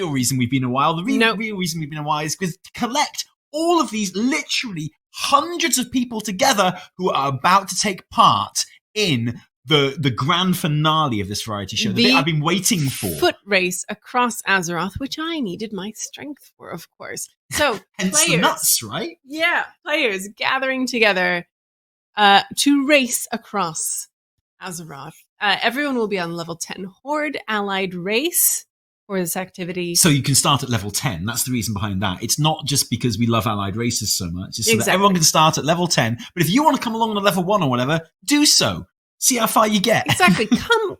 real reason we've been a while. The real reason we've been a while is because to collect all of these literally hundreds of people together who are about to take part in the grand finale of this variety show, the bit I've been waiting for. Footrace across Azeroth, which I needed my strength for, of course. So, hence players, the nuts, right? Yeah, players gathering together to race across Azeroth. Everyone will be on level 10 Horde Allied Race for this activity. So you can start at level 10. That's the reason behind that. It's not just because we love allied races so much. It's so that everyone can start at level 10. But if you want to come along to level 1 or whatever, do so. See how far you get. Exactly.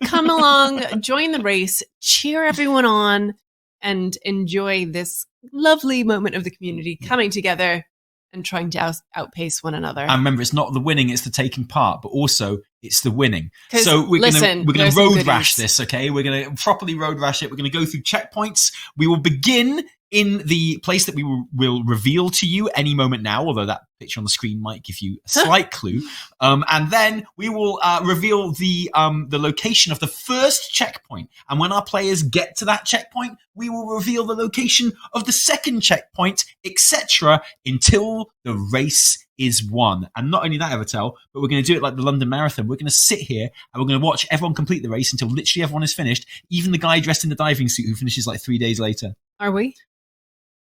Come along, join the race, cheer everyone on, and enjoy this lovely moment of the community coming together and trying to outpace one another. And remember, it's not the winning, it's the taking part, but also it's the winning. So we're gonna road rash this, okay? We're gonna properly road rash it. We're gonna go through checkpoints. We will begin in the place that we will reveal to you any moment now, although that picture on the screen might give you a slight clue. And then we will reveal the location of the first checkpoint. And when our players get to that checkpoint, we will reveal the location of the second checkpoint, etc., until the race is won. And not only that, Evertel, but we're going to do it like the London Marathon. We're going to sit here and we're going to watch everyone complete the race until literally everyone is finished, even the guy dressed in the diving suit who finishes like 3 days later. Are we?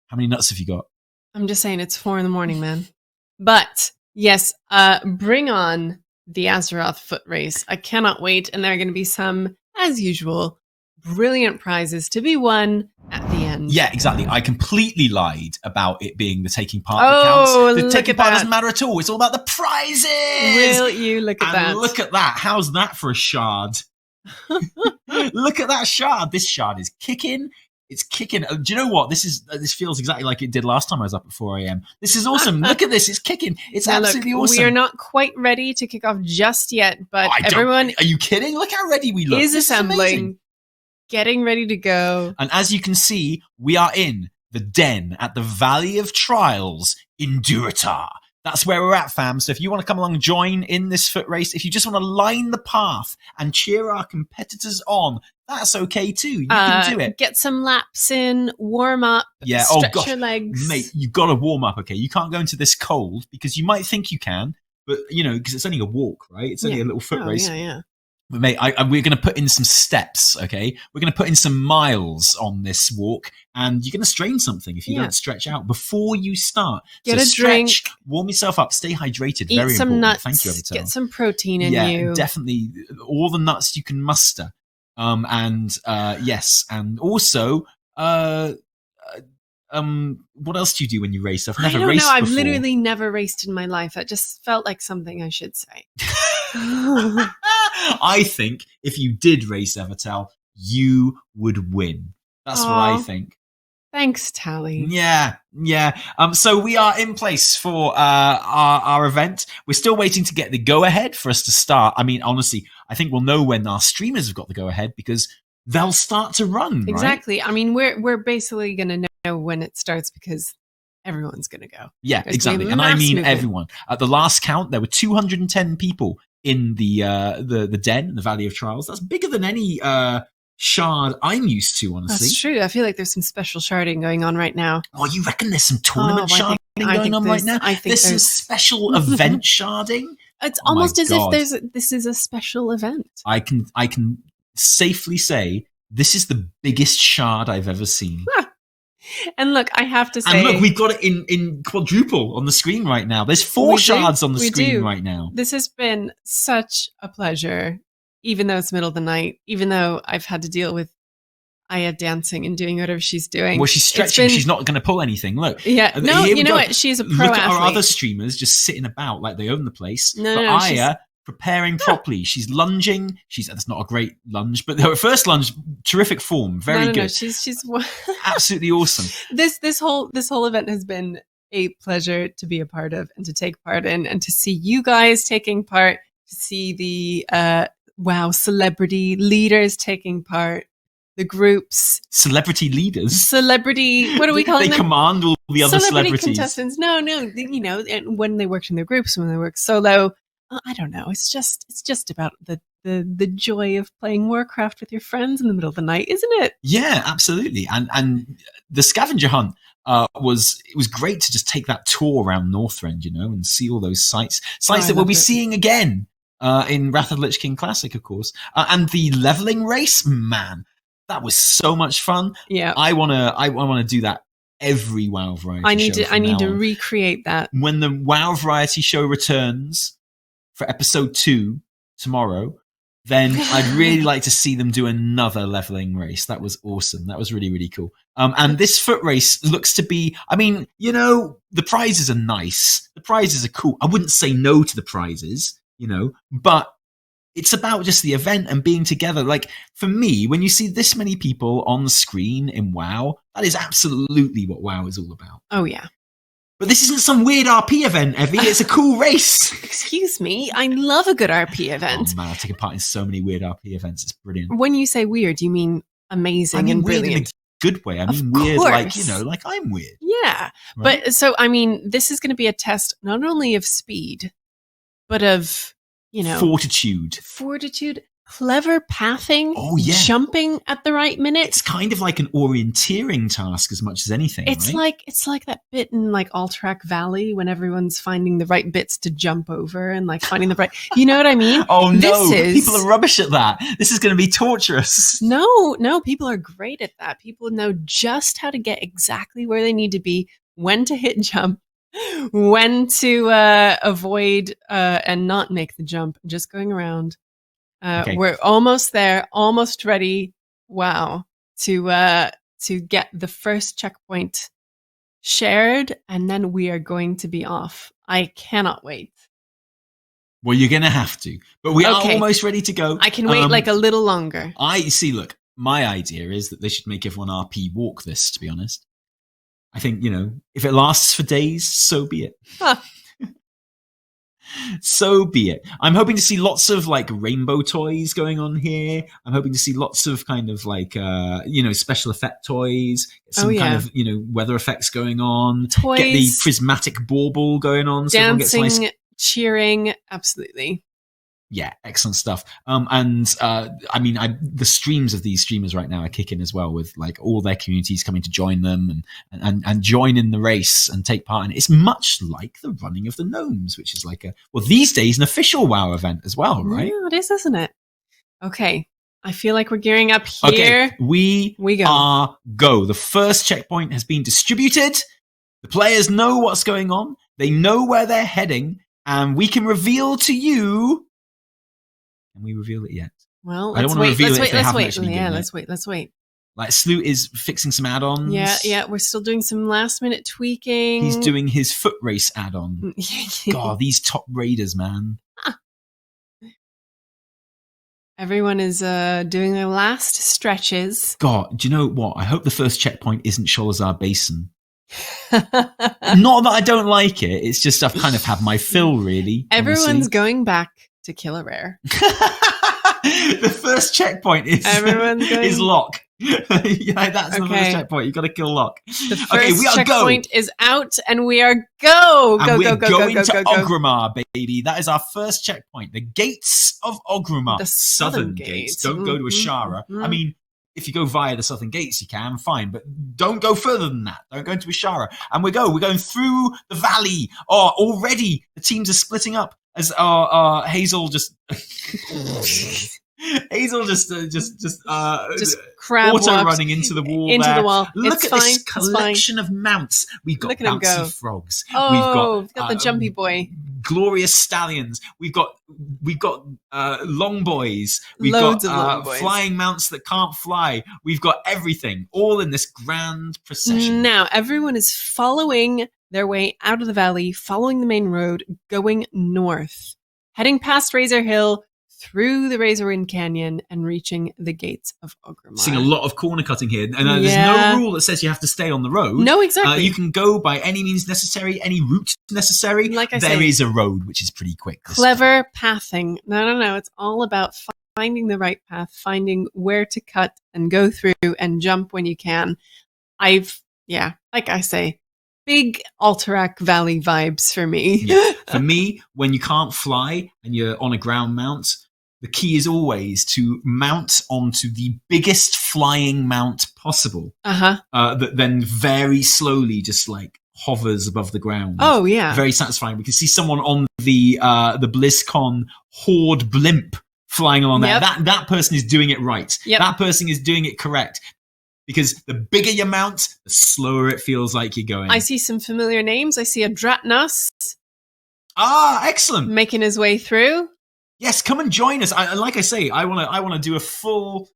How many nuts have you got? I'm just saying it's 4 a.m, man. But yes, bring on the Azeroth foot race. I cannot wait. And there are going to be some, as usual, brilliant prizes to be won at the end. Yeah, exactly. I completely lied about it being the taking part that counts. The taking part doesn't matter at all. It's all about the prizes. Will you look at that? Look at that. How's that for a shard? Look at that shard. This shard is kicking. It's kicking. Do you know what? This feels exactly like it did last time I was up at 4 a.m. This is awesome. Look at this. It's kicking. It's absolutely awesome. We are not quite ready to kick off just yet, but everyone... Are you kidding? Look how ready we look. Is assembling, getting ready to go. And as you can see, we are in the den at the Valley of Trials in Durotar. That's where we're at, fam. So if you want to come along and join in this foot race, if you just want to line the path and cheer our competitors on, that's okay too. You can do it. Get some laps in, warm up, stretch your legs. Mate, you've got to warm up, okay? You can't go into this cold because you might think you can, but, because it's only a walk, right? It's only a little foot race. Yeah. But mate, we're going to put in some steps, okay? We're going to put in some miles on this walk, and you're going to strain something if you don't stretch out before you start. Get a drink, warm yourself up, stay hydrated. Eat Very some important. nuts. Thank you, Evertel. Get some protein in you. Yeah, definitely. All the nuts you can muster. Yes, and also, what else do you do when you race? I've never raced before. I've literally never raced in my life. That just felt like something I should say. I think if you did race, Evertel, you would win. That's what I think. Thanks, Tally. Yeah. So we are in place for our event. We're still waiting to get the go-ahead for us to start. I mean, honestly, I think we'll know when our streamers have got the go-ahead because they'll start to run, Exactly. Right? I mean, we're basically going to know when it starts because everyone's going to go. Yeah, exactly. And I mean everyone. At the last count, there were 210 people in the den, the Valley of Trials. That's bigger than any shard I'm used to, honestly. That's true. I feel like there's some special sharding going on right now. Oh, you reckon there's some tournament sharding going on right now? I think there's some special event sharding. It's almost as if this is a special event. I can safely say this is the biggest shard I've ever seen. And look, I have to say... And look, we've got it in quadruple on the screen right now. There's 4 shards on the screen right now. This has been such a pleasure, even though it's middle of the night, even though I've had to deal with Aya dancing and doing whatever she's doing. Well, she's stretching. She's not going to pull anything. Look. Yeah. No, you know what? She's a pro athlete. Look at our other streamers just sitting about like they own the place. No, Aya... preparing properly. She's lunging. That's not a great lunge, but her first lunge, terrific form, very good. No, she's absolutely awesome. This whole event has been a pleasure to be a part of and to take part in, and to see you guys taking part, to see the celebrity leaders taking part, the groups, celebrity leaders, what are we calling them? They command all the other celebrities. Contestants. No, when they worked in their groups, when they worked solo. I don't know. It's just about the the joy of playing Warcraft with your friends in the middle of the night, isn't it? Yeah, absolutely. And the scavenger hunt was great to just take that tour around Northrend, and see all those sites that we'll be seeing again in Wrath of the Lich King Classic, of course. And the leveling race, man, that was so much fun. Yeah, I wanna do that every WoW variety show. I need to recreate that when the WoW variety show returns for episode 2 tomorrow. Then I'd really like to see them do another leveling race. That was awesome. That was really, really cool. And this foot race looks to be, the prizes are nice. The prizes are cool. I wouldn't say no to the prizes, but it's about just the event and being together. Like, for me, when you see this many people on the screen in WoW, that is absolutely what WoW is all about. Oh, yeah. But this isn't some weird RP event, Evie. It's a cool race. Excuse me. I love a good RP event. Oh, man, I've taken part in so many weird RP events. It's brilliant. When you say weird, you mean amazing and brilliant. Weird in a good way. I mean weird like I'm weird. Yeah. Right? But so, this is going to be a test not only of speed, but of, Fortitude. Clever pathing, jumping at the right minute. It's kind of like an orienteering task as much as anything. It's right? It's like that bit in like Alterac Valley when everyone's finding the right bits to jump over and like finding the right. You know what I mean? Oh no, people are rubbish at that. This is going to be torturous. No, people are great at that. People know just how to get exactly where they need to be, when to hit jump, when to avoid and not make the jump, just going around. Okay. We're almost there, almost ready. Wow. To get the first checkpoint shared, and then we are going to be off. I cannot wait. Well, you're going to have to, but we are almost ready to go. I can wait like a little longer. Look, my idea is that they should make everyone RP walk this, to be honest. I think, if it lasts for days, so be it. Huh. So be it. I'm hoping to see lots of like rainbow toys going on here. I'm hoping to see lots of kind of like special effect toys, some kind of weather effects going on. Toys, get the prismatic bauble going on, dancing, so everyone gets nice cheering. Absolutely. Yeah, excellent stuff. The streams of these streamers right now are kicking as well, with like all their communities coming to join them and join in the race and take part in it. It's much like the running of the gnomes, which is like these days an official WoW event as well, right? Yeah, it is, isn't it? Okay. I feel like we're gearing up here. Okay, we go. The first checkpoint has been distributed. The players know what's going on. They know where they're heading, and we can reveal to you. Can we reveal it yet? Well, I don't want to reveal it if they haven't actually given it. Let's wait. Like Sloot is fixing some add-ons. Yeah, we're still doing some last-minute tweaking. He's doing his foot race add-on. God, these top raiders, man. Everyone is doing their last stretches. God, do you know what? I hope the first checkpoint isn't Sholazar Basin. Not that I don't like it. It's just I've kind of had my fill, really. Everyone's going back to kill a rare. The first checkpoint is Lock. Yeah, that's the first checkpoint. You've got to kill Lock. The first checkpoint is out, and we are go going to Orgrimmar, baby. That is our first checkpoint. The gates of Orgrimmar. The southern gates. Don't go to Ashara. I mean, if you go via the southern gates, you can, fine, but don't go further than that. Don't go into Ashara. And we're going through the valley. Oh, already the teams are splitting up as our Hazel just crab auto running into the wall. The wall. Look at this collection of mounts. We've got bouncy frogs. Oh, we've got the jumpy boy. Glorious stallions. We've got long boys. We've Loads got of long boys. Flying mounts that can't fly. We've got everything, all in this grand procession. Now everyone is following their way out of the valley, following the main road, going north, heading past Razor Hill, through the Razorwind Canyon, and reaching the gates of Orgrimmar. Seeing a lot of corner cutting here, and there's no rule that says you have to stay on the road. No, exactly. You can go by any means necessary, any route necessary. Like I there is a road which is pretty quick. Clever pathing. No. It's all about finding the right path, finding where to cut and go through and jump when you can. Like I say, big Alterac Valley vibes for me. Yeah. For me, when you can't fly and you're on a ground mount, the key is always to mount onto the biggest flying mount possible. That then very slowly just like hovers above the ground. Oh yeah, very satisfying. We can see someone on the BlizzCon Horde blimp flying along there. That person is doing it right. That person is doing it correct. Because the bigger you mount, the slower it feels like you're going. I see some familiar names. I see a Dratnas. Ah, excellent. Making his way through. Yes, come and join us. Like I say, I want to do a full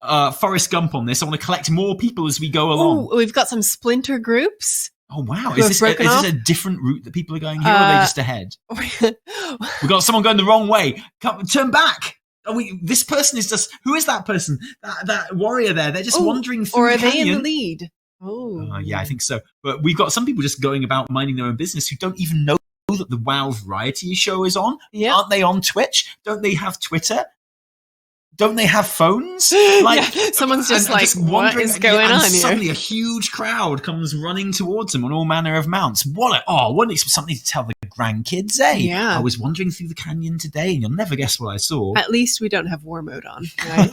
Forrest Gump on this. I want to collect more people as we go along. Oh, we've got some splinter groups. Oh wow! Is this a different route that people are going here, or are they just ahead? We've got someone going the wrong way. Turn back. This person is just. Who is that person? That warrior there? They're just wandering through. Or are the canyon. they in the lead? Oh, yeah, I think so. But we've got some people just going about minding their own business who don't even know that the WoW Variety show is on. Yeah. Aren't they on Twitch? Don't they have Twitter? Don't they have phones? Someone's just what is going on here? Suddenly a huge crowd comes running towards them on all manner of mounts. Wouldn't expect something to tell the grandkids, eh? Yeah. I was wandering through the canyon today and you'll never guess what I saw. At least we don't have war mode on, right?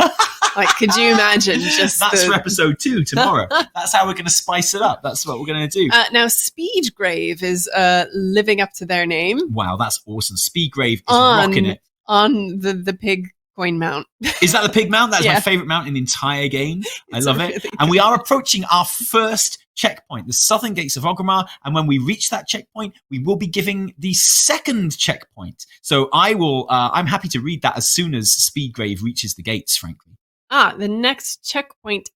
Could you imagine That's for episode 2 tomorrow. That's how we're going to spice it up. That's what we're going to do. Now, Speedgrave is living up to their name. Wow, that's awesome. Speedgrave is rocking it. On the pig coin mount. Is that the pig mount? That's my favorite mount in the entire game. I love it. And we are approaching our first checkpoint, the southern gates of Orgrimmar. And when we reach that checkpoint, we will be giving the second checkpoint. So I'm happy to read that as soon as Speedgrave reaches the gates, frankly. The next checkpoint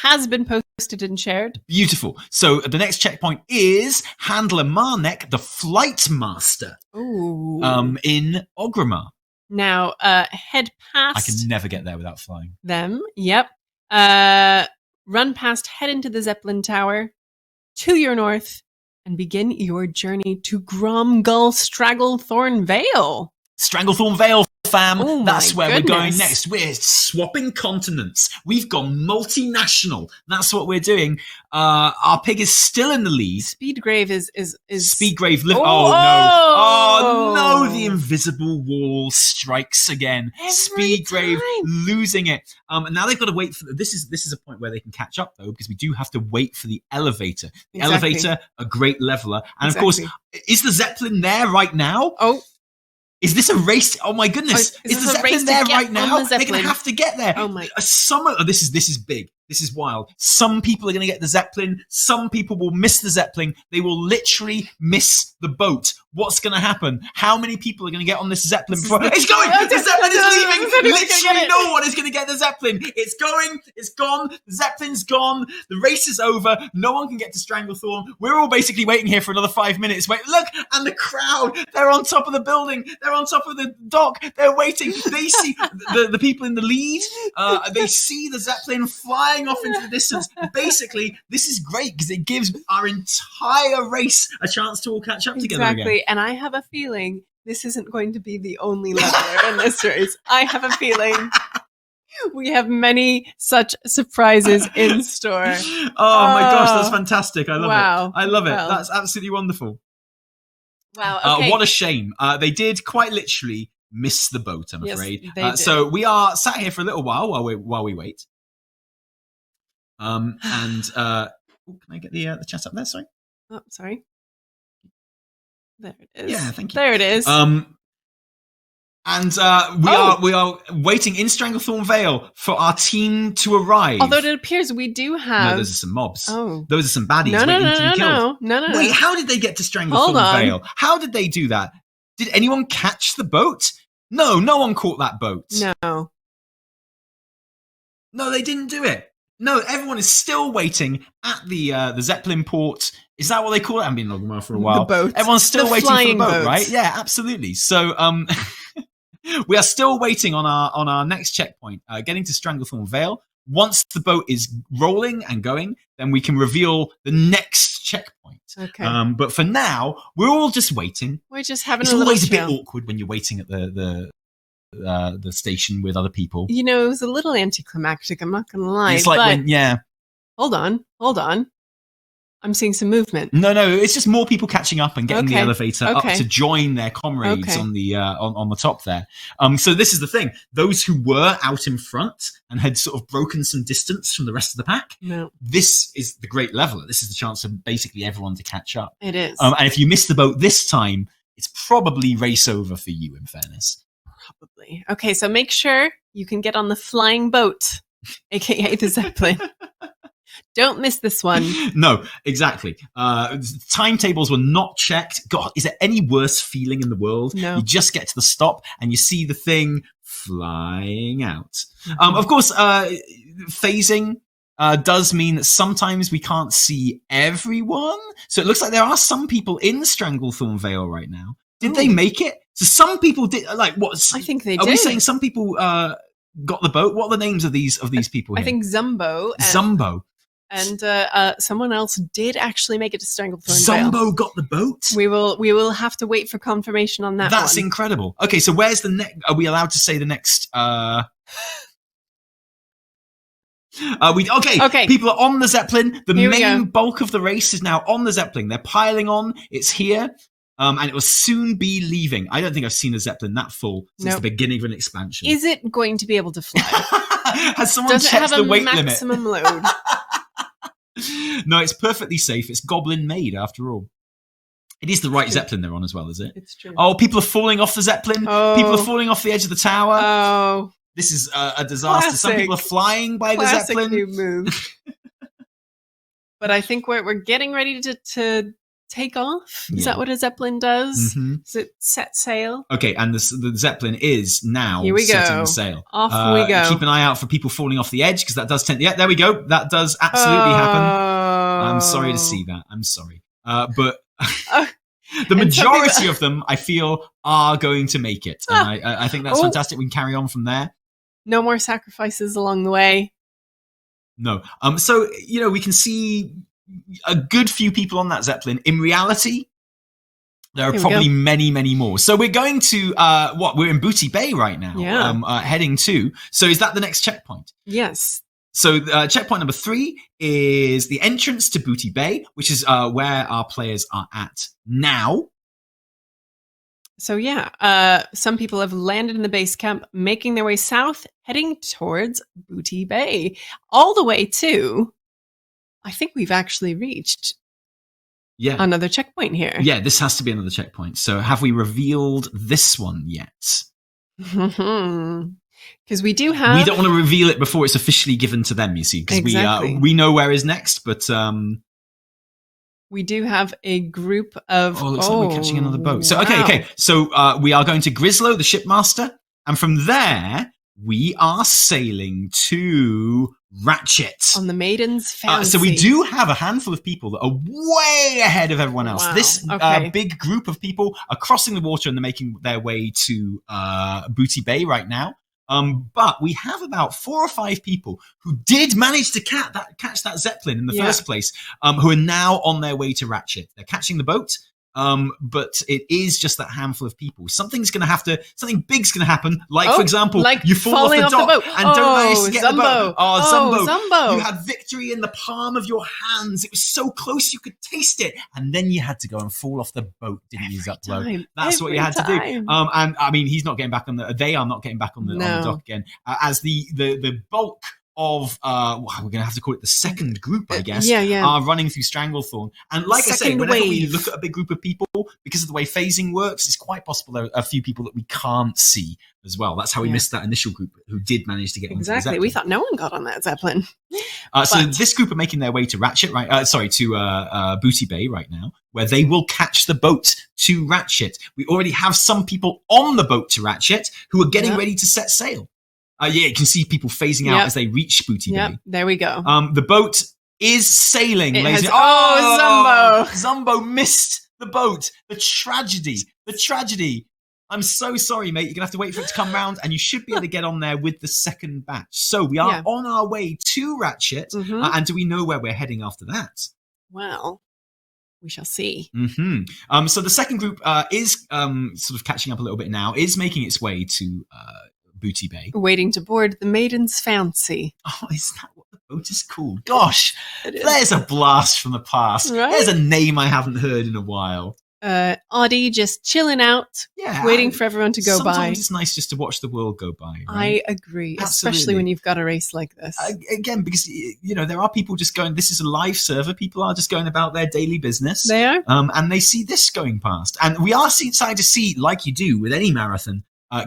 has been posted and shared. Beautiful. So the next checkpoint is Handler Marnek, the Flight Master. Ooh. In Orgrimmar. Now, head past. I can never get there without flying. Them. Yep. Run past, head into the Zeppelin Tower, to your north, and begin your journey to Gromgull Stragglethorn Vale. Stranglethorn Vale, fam. Oh That's where goodness. we're going next. We're swapping continents. We've gone multinational. That's what we're doing. Our pig is still in the lead. Speedgrave is Speedgrave. No! The invisible wall strikes again. Speedgrave losing it. And now they've got to wait for this is a point where they can catch up though, because we do have to wait for the elevator. The elevator, a great leveler, and of course, is the Zeppelin there right now? Oh. Is this a race? Oh my goodness! Is the Zeppelin there right now? They're going to have to get there. Oh my! This is big. This is wild. Some people are going to get the Zeppelin. Some people will miss the Zeppelin. They will literally miss the boat. What's going to happen? How many people are going to get on this Zeppelin before it's going? The Zeppelin is leaving. Literally no one is going to get the Zeppelin. It's going. It's gone. The Zeppelin's gone. The race is over. No one can get to Stranglethorn. We're all basically waiting here for another 5 minutes. Wait, look, and the crowd. They're on top of the building. They're on top of the dock. They're waiting. They see the people in the lead. They see the Zeppelin flying off into the distance. Basically, this is great because it gives our entire race a chance to all catch up together again. Exactly, and I have a feeling this isn't going to be the only leveler in this race. I have a feeling we have many such surprises in store. Oh my gosh, that's fantastic. I love it. I love it. Well. That's absolutely wonderful. Wow, okay. What a shame. They did quite literally miss the boat, I'm afraid. They did. So we are sat here for a little while we wait. Can I get the chat up there? Sorry. Oh, sorry. There it is. Yeah, thank you. There it is. We are waiting in Stranglethorn Vale for our team to arrive. Although it appears we do have. No, those are some mobs. Oh. Those are some baddies waiting to be killed. No. Wait, how did they get to Stranglethorn Vale? How did they do that? Did anyone catch the boat? No one caught that boat. No, they didn't do it. No, everyone is still waiting at the Zeppelin port. Is that what they call it? I haven't been in Orgrimmar for a while. The boat. Everyone's still waiting for the boat, boats. right? Yeah, absolutely. So we are still waiting on our next checkpoint, getting to Stranglethorn Vale. Once the boat is rolling and going, then we can reveal the next checkpoint. Okay. But for now, we're all just waiting. We're just having it's a little always chill. a bit awkward when you're waiting at the station with other people. You know, it was a little anticlimactic, I'm not going to lie. It's like but when, yeah. Hold on. I'm seeing some movement. No, it's just more people catching up and getting the elevator up to join their comrades on the on the top there. So this is the thing: those who were out in front and had sort of broken some distance from the rest of the pack. No. This is the great leveler. This is the chance for basically everyone to catch up. It is. And if you miss the boat this time, it's probably race over for you. In fairness, probably. Okay, so make sure you can get on the flying boat, aka the zeppelin. Don't miss this one. No, exactly. Timetables were not checked. God, is there any worse feeling in the world? No. You just get to the stop and you see the thing flying out. Of course, phasing does mean that sometimes we can't see everyone. So it looks like there are some people in Stranglethorn Vale right now. Did they make it? So some people did. Like what? I think they did. Are we saying some people got the boat? What are the names of these people here? I think Zumbo. Zumbo. And someone else did actually make it to Stranglethorn Zumbo Vale. got the boat? We will have to wait for confirmation on that. That's one. incredible. Okay, so where's the next? Are we allowed to say the next? Okay. People are on the Zeppelin. The main bulk of the race is now on the Zeppelin. They're piling on. It's here. And it will soon be leaving. I don't think I've seen a Zeppelin that full since the beginning of an expansion. Is it going to be able to fly? Has someone checked the weight limit? Does it have a maximum load? No, it's perfectly safe. It's goblin made after all. It is the right Zeppelin they're on as well, is it? It's true. Oh, people are falling off the Zeppelin. Oh. People are falling off the edge of the tower. Oh. This is a disaster. Some people are flying by the Zeppelin. New move. But I think we're getting ready to take off. Is that what a Zeppelin does? Mm-hmm. Does it set sail? Okay, and the Zeppelin is now Here we setting go. the sail. Off we go. Keep an eye out for people falling off the edge because that does tend. Yeah, there we go. That does absolutely happen. I'm sorry to see that. I'm sorry, but the majority of them, I feel, are going to make it, and I think that's fantastic. We can carry on from there. No more sacrifices along the way. No. So we can see a good few people on that Zeppelin. In reality, there are probably many, many more. So we're going to we're in Booty Bay right now. Yeah. Heading to. So is that the next checkpoint? Yes. So checkpoint number 3 is the entrance to Booty Bay, which is where our players are at now. So some people have landed in the base camp, making their way south, heading towards Booty Bay, all the way to. I think we've actually reached another checkpoint here. Yeah, this has to be another checkpoint. So have we revealed this one yet? Because we do have. We don't want to reveal it before it's officially given to them, you see, because we know where is next, but we do have a group of. Oh, looks like we're catching another boat. So okay. So we are going to Grislow, the shipmaster, and from there we are sailing to Ratchet on the Maiden's Fancy. So we do have a handful of people that are way ahead of everyone else. Wow. This big group of people are crossing the water and they're making their way to Booty Bay right now. But we have about 4 or 5 people who did manage to catch that Zeppelin in the first place, who are now on their way to Ratchet. They're catching the boat. But it is just that handful of people. Something big's going to happen. Like, for example, you fall off the dock and don't manage to get the boat. Oh, Zumbo. You had victory in the palm of your hands. It was so close you could taste it. And then you had to go and fall off the boat, didn't you, Zuplo? That's what you had to do. And I mean, he's not getting back on they are not getting back on the dock again. As the bulk of we're going to have to call it the second group, I guess, are running through Stranglethorn. And like I say, whenever we look at a big group of people, because of the way phasing works, it's quite possible there are a few people that we can't see as well. That's how we missed that initial group who did manage to get onto the Zeppelin. We thought no one got on that Zeppelin. So this group are making their way to Ratchet, right? To Booty Bay right now, where they will catch the boat to Ratchet. We already have some people on the boat to Ratchet who are getting ready to set sail. You can see people phasing out as they reach Booty Bay. There we go. The boat is sailing. Zumbo missed the boat. The tragedy. I'm so sorry, mate. You're going to have to wait for it to come round, and you should be able to get on there with the second batch. So we are on our way to Ratchet, and do we know where we're heading after that? Well, we shall see. So the second group is sort of catching up a little bit now, is making its way to Booty Bay. Waiting to board the Maiden's Fancy. Oh, is that what the boat is cool. Gosh, there's a blast from the past. Right? There's a name I haven't heard in a while. Audie just chilling out, waiting for everyone to go by. Sometimes it's nice just to watch the world go by. Right? I agree, especially when you've got a race like this. Again, because there are people just going. This is a live server. People are just going about their daily business. They are, and they see this going past, and we are starting to see, like you do with any marathon,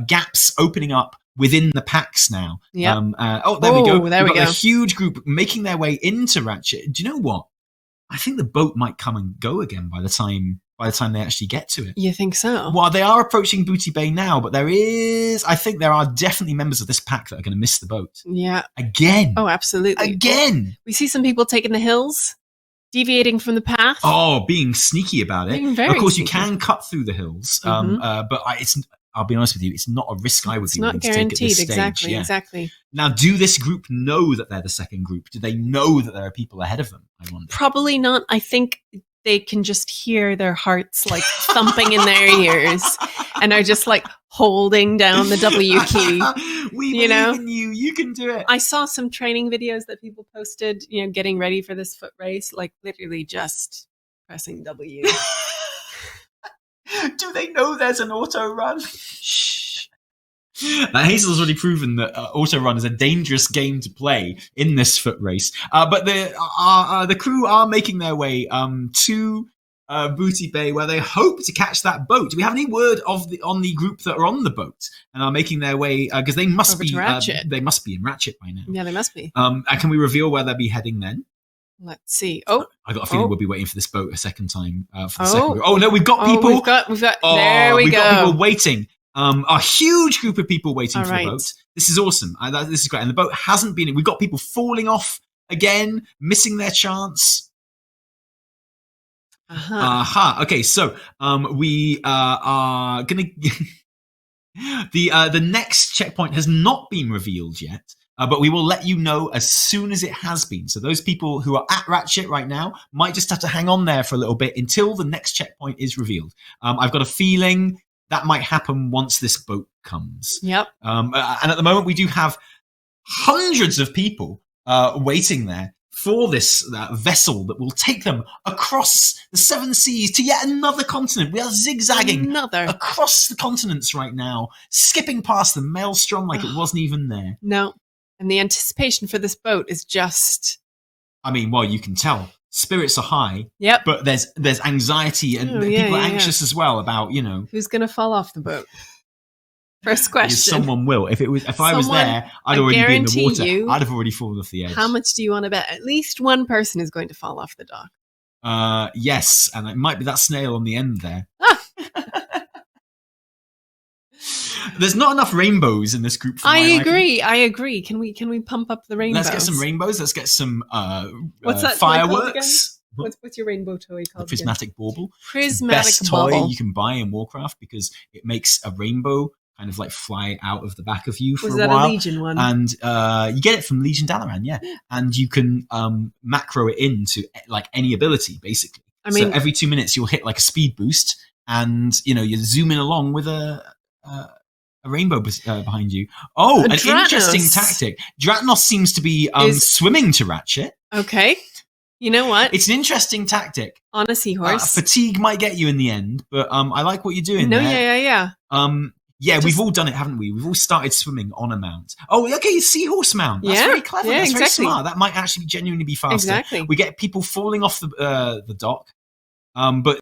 gaps opening up within the packs now. Yeah. There we go. There we go. A huge group making their way into Ratchet. Do you know what? I think the boat might come and go again by the time they actually get to it. You think so? Well, they are approaching Booty Bay now, but I think there are definitely members of this pack that are going to miss the boat. Yeah. Again. Oh, absolutely. Again. We see some people taking the hills, deviating from the path. Oh, being sneaky about it. Being very of course, sneaky. You can cut through the hills, but I'll be honest with you, it's not a risk I would be willing to take at this stage. Exactly. Now, do this group know that they're the second group? Do they know that there are people ahead of them? I wonder. Probably not. I think they can just hear their hearts like thumping in their ears and are just like holding down the W key. We believe in you. You can do it. I saw some training videos that people posted, getting ready for this foot race, like literally just pressing W. Do they know there's an auto run? Shh. Hazel's already proven that auto run is a dangerous game to play in this foot race. But the crew are making their way to Booty Bay, where they hope to catch that boat. Do we have any word on the group that are on the boat and are making their way? Because they must be they must be in Ratchet by now. Yeah, they must be. Can we reveal where they'll be heading then? Let's see. Oh, I got a feeling we'll be waiting for this boat a second time for the second group. Oh no, we've got people. We've got. There we go. We've got people waiting. A huge group of people waiting for the boat. This is awesome. This is great. And the boat hasn't been. We've got people falling off again, missing their chance. Okay, so we are gonna. The next checkpoint has not been revealed yet. But we will let you know as soon as it has been. So those people who are at Ratchet right now might just have to hang on there for a little bit until the next checkpoint is revealed. I've got a feeling that might happen once this boat comes. Yep. And at the moment, we do have hundreds of people waiting there for this vessel that will take them across the 7 seas to yet another continent. We are zigzagging across the continents right now, skipping past the maelstrom like it wasn't even there. No. And the anticipation for this boat is just... I mean, well, you can tell. Spirits are high. Yep. But there's anxiety and people are anxious as well about, who's going to fall off the boat? First question. Because someone will. If I was there, I'd already be in the water. I'd have already fallen off the edge. How much do you want to bet? At least one person is going to fall off the dock. Yes. And it might be that snail on the end there. There's not enough rainbows in this group. I agree. Can we pump up the rainbows? Let's get some rainbows. Let's get some what's that fireworks. What's your rainbow toy called? The prismatic bauble. Prismatic best bauble. Toy you can buy in Warcraft because it makes a rainbow kind of like fly out of the back of you for a while. Was that a Legion one? And you get it from Legion Dalaran, yeah. And you can macro it into like any ability, basically. I mean, so every 2 minutes you'll hit like a speed boost, and you're zooming along with a rainbow behind you. Oh, an interesting tactic. Dratnos seems to be swimming to Ratchet. Okay. You know what? It's an interesting tactic. On a seahorse. Fatigue might get you in the end, but I like what you're doing there. Yeah, we've all done it, haven't we? We've all started swimming on a mount. Oh, okay, seahorse mount. That's very clever. Yeah, That's very smart. That might actually genuinely be faster. Exactly. We get people falling off the dock. But,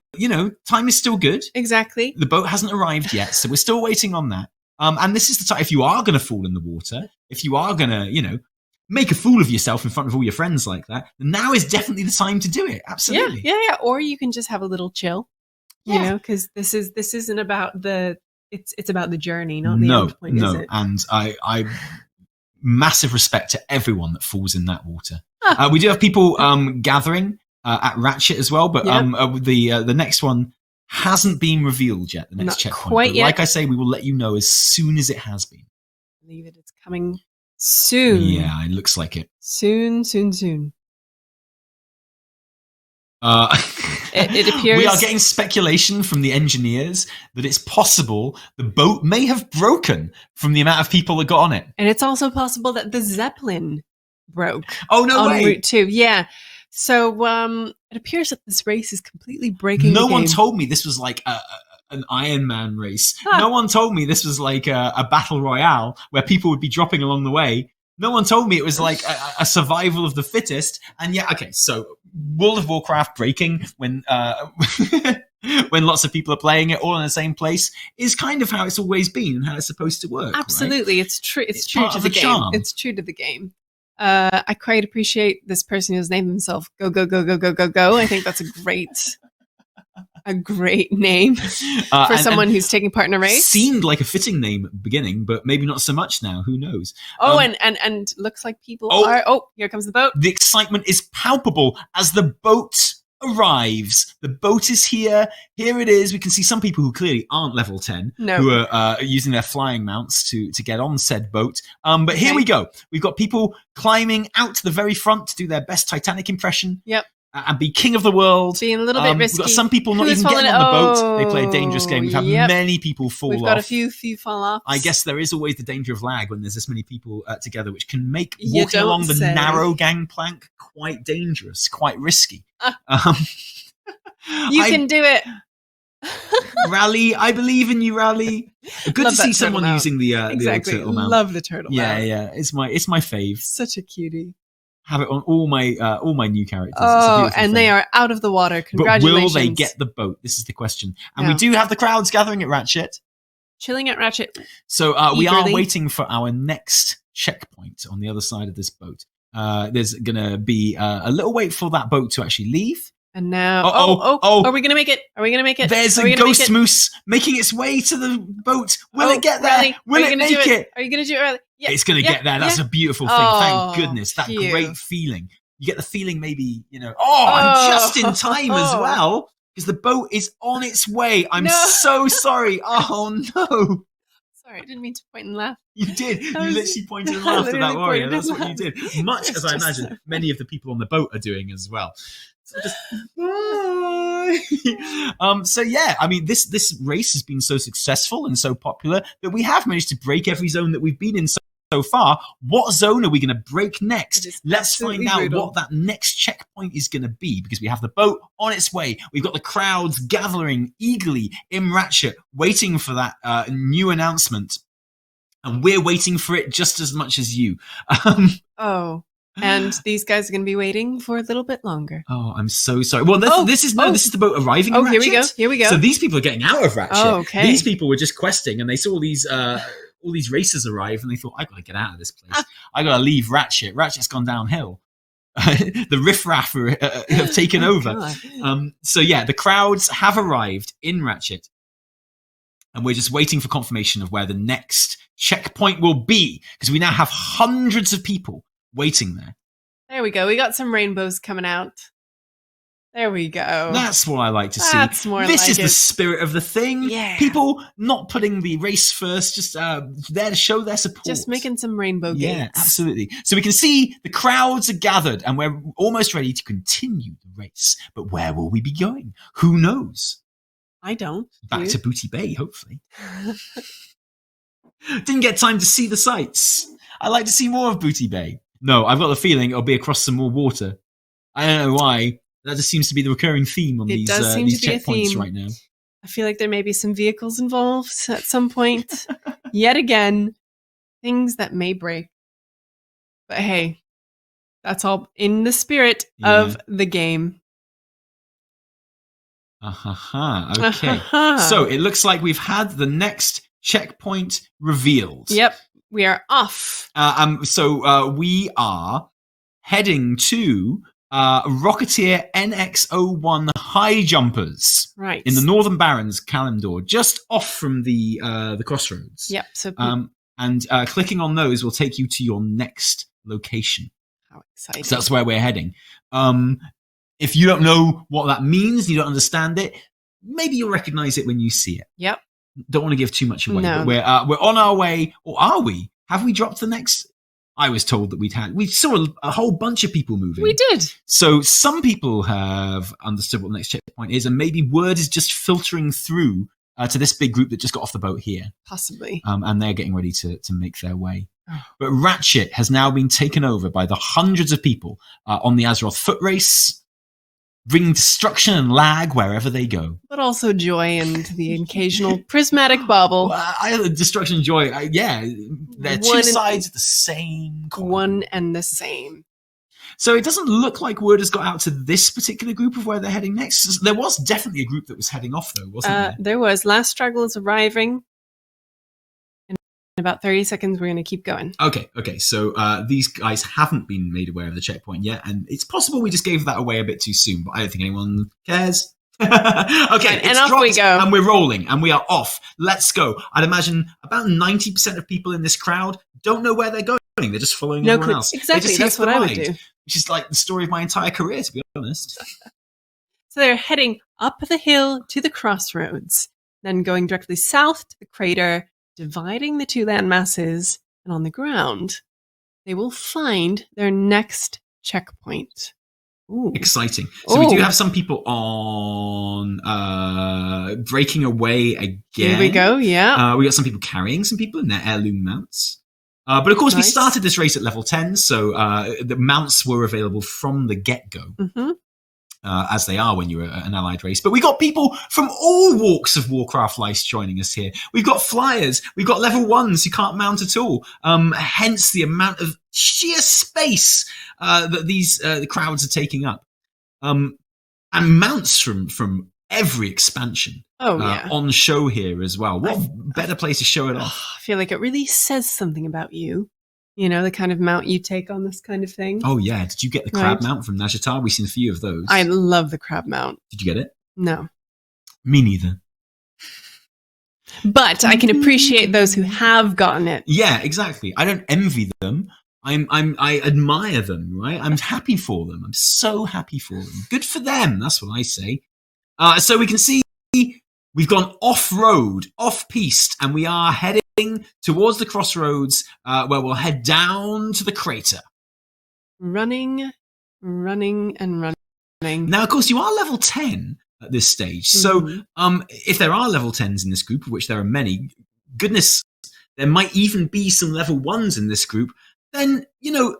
time is still good. Exactly. The boat hasn't arrived yet, so we're still waiting on that. And this is the time, if you are going to fall in the water, if you are going to, make a fool of yourself in front of all your friends like that, then now is definitely the time to do it. Absolutely. Yeah. Or you can just have a little chill, because this isn't about it's about the journey, not the end point, is it? And I massive respect to everyone that falls in that water. We do have people gathering at Ratchet as well, but the next one hasn't been revealed yet. The next checkpoint. Quite yet. Like I say, we will let you know as soon as it has been. I believe it's coming soon. Yeah, it looks like it. Soon. It appears we are getting speculation from the engineers that it's possible the boat may have broken from the amount of people that got on it. And it's also possible that the zeppelin broke. Oh, no on way. Route 2. Yeah. So it appears that this race is completely breaking the game. No one told me this was like an Iron Man race. No one told me this was like a battle royale where people would be dropping along the way. No one told me it was like a survival of the fittest. And yeah, okay, so World of Warcraft breaking when when lots of people are playing it all in the same place is kind of how it's always been and how it's supposed to work. Absolutely. Right? It's true. It's true to the game. Charm. It's true to the game. I quite appreciate this person who's named himself Go, Go, Go, Go, Go, Go, Go. I think that's a great name for someone who's taking part in a race. Seemed like a fitting name at the beginning, but maybe not so much now. Who knows? Oh, and looks like people are... Oh, here comes the boat. The excitement is palpable as the boat arrives. The boat is here. Here it is. We can see some people who clearly aren't level 10 who are using their flying mounts to get on said boat. But here we go. We've got people climbing out to the very front to do their best Titanic impression. Yep. And be king of the world. Being a little bit risky. We've got some people not even getting on the boat. They play a dangerous game. We've had many people fall off. We've got a few fall off. I guess there is always the danger of lag when there's this many people together, which can make walking along the narrow gangplank quite dangerous, quite risky. You can do it. Rally, I believe in you, Rally. Good to see someone using the old turtle mount. Love the turtle mount. Yeah. It's my fave. Such a cutie. Have it on all my new characters. Oh, and they are out of the water. Congratulations. But will they get the boat? This is the question. And we do have the crowds gathering at Ratchet. Chilling at Ratchet. So we are waiting for our next checkpoint on the other side of this boat. There's going to be a little wait for that boat to actually leave. And now, are we going to make it? Are we going to make it? There's a ghost moose making its way to the boat. Will it get there? Rally, will it make it? Are you going to do it, Rally? Yeah, it's going to get there. That's a beautiful thing. Thank goodness. That great feeling. You get the feeling maybe, I'm just in time as well because the boat is on its way. I'm so sorry. Oh, no. Sorry, I didn't mean to point and laugh. You did. You literally pointed and laughed at that warrior. That's what you did. Much as I imagine many of the people on the boat are doing as well. So just so yeah, I mean this race has been so successful and so popular that we have managed to break every zone that we've been in so far. What zone are we going to break next? Let's find out what that next checkpoint is going to be, because we have the boat on its way. We've got the crowds gathering eagerly in Ratchet, waiting for that new announcement. And we're waiting for it just as much as you. And these guys are going to be waiting for a little bit longer. Oh, I'm so sorry. Well, this is the boat arriving in Ratchet. Here we go. So these people are getting out of Ratchet. Oh, okay. These people were just questing and they saw these all these racers arrive and they thought, I got to get out of this place. I got to leave Ratchet. Ratchet's gone downhill. The riffraff have taken over. So yeah, the crowds have arrived in Ratchet. And we're just waiting for confirmation of where the next checkpoint will be, because we now have hundreds of people waiting there. There we go. We got some rainbows coming out. There we go. That's what I like to see. That's more this like is it. The spirit of the thing. Yeah. People not putting the race first, just there to show their support. Just making some rainbow gates. Yeah, absolutely. So we can see the crowds are gathered and we're almost ready to continue the race. But where will we be going? Who knows? I don't. Back to Booty Bay, hopefully. Didn't get time to see the sights. I'd like to see more of Booty Bay. No, I've got the feeling it'll be across some more water. I don't know why. That just seems to be the recurring theme on these checkpoints right now. I feel like there may be some vehicles involved at some point. Yet again, things that may break. But hey, that's all in the spirit of the game. Okay. So it looks like we've had the next checkpoint revealed. Yep. We are off. So we are heading to Rocketeer NX-01 High Jumpers. Right. In the Northern Barrens, Kalimdor, just off from the crossroads. Yep. So and clicking on those will take you to your next location. How exciting. So that's where we're heading. If you don't know what that means, you don't understand it, maybe you'll recognize it when you see it. Yep. Don't want to give too much away. No. But we're on our way, or are we? Have we dropped the next? I was told that we saw a whole bunch of people moving. We did. So some people have understood what the next checkpoint is, and maybe word is just filtering through to this big group that just got off the boat here. Possibly. And they're getting ready to make their way. But Ratchet has now been taken over by the hundreds of people on the Azeroth Footrace, bringing destruction and lag wherever they go. But also joy and the occasional prismatic bauble. Destruction and joy, they're two sides of the same coin. One and the same. So it doesn't look like word has got out to this particular group of where they're heading next. There was definitely a group that was heading off, though, wasn't there? There was. Last struggle is arriving. In about 30 seconds, we're going to keep going. Okay. So these guys haven't been made aware of the checkpoint yet, and it's possible we just gave that away a bit too soon, but I don't think anyone cares. Okay, and off we go. And we're rolling, and we are off. Let's go. I'd imagine about 90% of people in this crowd don't know where they're going. They're just following everyone else. Exactly, that's what I would do. Which is like the story of my entire career, to be honest. So they're heading up the hill to the crossroads, then going directly south to the crater, dividing the two land masses, and on the ground, they will find their next checkpoint. Ooh. Exciting. So we do have some people on breaking away again. Here we go, yeah. We got some people carrying some people in their heirloom mounts. But of course, we started this race at level 10, so the mounts were available from the get-go, as they are when you're an allied race. But we got people from all walks of Warcraft life joining us here. We've got flyers, we've got level 1s who can't mount at all. Hence the amount of sheer space that these the crowds are taking up. And mounts from every expansion. On show here as well. What better place to show it off? I feel like it really says something about you. You know, the kind of mount you take on this kind of thing. Oh, yeah. Did you get the crab mount from Najatar? We've seen a few of those. I love the crab mount. Did you get it? No. Me neither. But I can appreciate those who have gotten it. Yeah, exactly. I don't envy them. I admire them, right? I'm happy for them. I'm so happy for them. Good for them. That's what I say. So we can see we've gone off-road, off-piste, and we are heading towards the crossroads where we'll head down to the crater. Running, and running. Now, of course, you are level 10 at this stage. So if there are level 10s in this group, of which there are many, goodness, there might even be some level 1s in this group, then, you know,